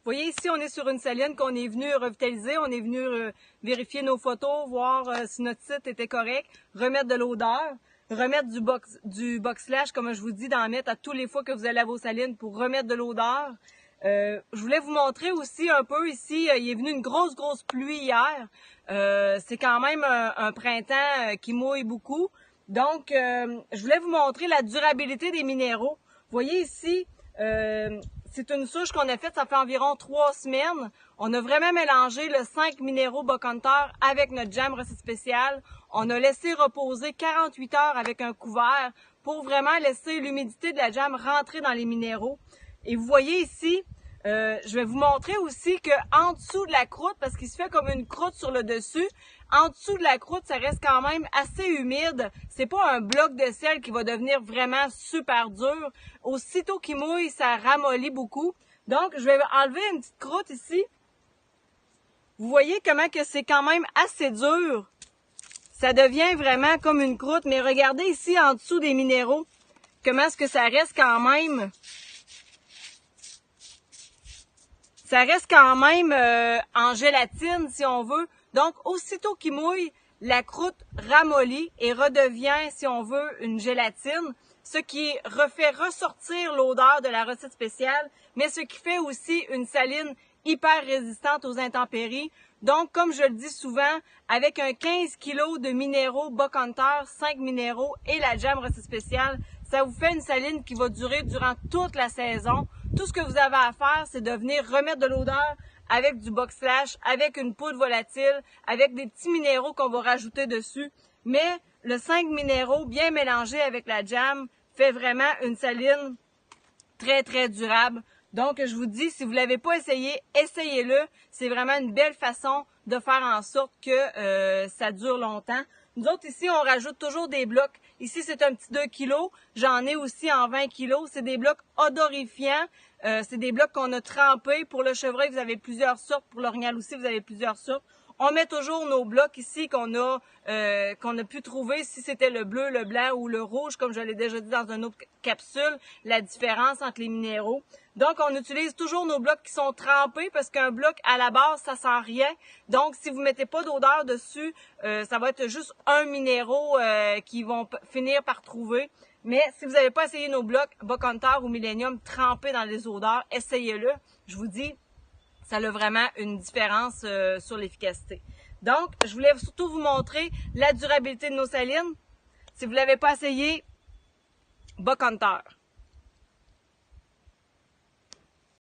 Vous voyez ici, on est sur une saline qu'on est venu revitaliser. On est venu vérifier nos photos, voir si notre site était correct, remettre de l'odeur, remettre du box-slash, comme je vous dis, d'en mettre à tous les fois que vous allez à vos salines pour remettre de l'odeur. Je voulais vous montrer aussi un peu ici, il est venu une grosse pluie hier. C'est quand même un printemps qui mouille beaucoup. Donc, je voulais vous montrer la durabilité des minéraux. Vous voyez ici, c'est une souche qu'on a faite, ça fait environ 3 semaines. On a vraiment mélangé le 5 minéraux Buck Hunter avec notre jam recette spéciale. On a laissé reposer 48 heures avec un couvert pour vraiment laisser l'humidité de la jam rentrer dans les minéraux. Et vous voyez ici, je vais vous montrer aussi que en dessous de la croûte, parce qu'il se fait comme une croûte sur le dessus, en dessous de la croûte, ça reste quand même assez humide. C'est pas un bloc de sel qui va devenir vraiment super dur. Aussitôt qu'il mouille, ça ramollit beaucoup. Donc, je vais enlever une petite croûte ici. Vous voyez comment que c'est quand même assez dur. Ça devient vraiment comme une croûte. Mais regardez ici, en dessous des minéraux, comment est-ce que ça reste quand même... Ça reste quand même en gélatine, si on veut. Donc, aussitôt qu'il mouille, la croûte ramollit et redevient, si on veut, une gélatine, ce qui refait ressortir l'odeur de la recette spéciale, mais ce qui fait aussi une saline hyper résistante aux intempéries. Donc, comme je le dis souvent, avec un 15 kg de minéraux Buck Hunter, 5 minéraux et la jam recette spéciale, ça vous fait une saline qui va durer durant toute la saison. Tout ce que vous avez à faire, c'est de venir remettre de l'odeur avec du box-slash, avec une poudre volatile, avec des petits minéraux qu'on va rajouter dessus. Mais le 5 minéraux bien mélangé avec la jam fait vraiment une saline très durable. Donc, je vous dis, si vous ne l'avez pas essayé, essayez-le. C'est vraiment une belle façon de faire en sorte que ça dure longtemps. Nous autres, ici, on rajoute toujours des blocs. Ici, c'est un petit 2 kg. J'en ai aussi en 20 kg. C'est des blocs odorifiants. C'est des blocs qu'on a trempés. Pour le chevreuil, vous avez plusieurs sortes. Pour l'orignal aussi, vous avez plusieurs sortes. On met toujours nos blocs ici qu'on a pu trouver, si c'était le bleu, le blanc ou le rouge, comme je l'ai déjà dit dans une autre capsule, la différence entre les minéraux. Donc, on utilise toujours nos blocs qui sont trempés parce qu'un bloc, à la base, ça sent rien. Donc, si vous mettez pas d'odeur dessus, ça va être juste un minéraux qui vont finir par trouver. Mais si vous n'avez pas essayé nos blocs Buck Hunter ou Millennium trempés dans les odeurs, essayez-le. Je vous dis, ça a vraiment une différence sur l'efficacité. Donc, je voulais surtout vous montrer la durabilité de nos salines. Si vous ne l'avez pas essayé, Buck Hunter.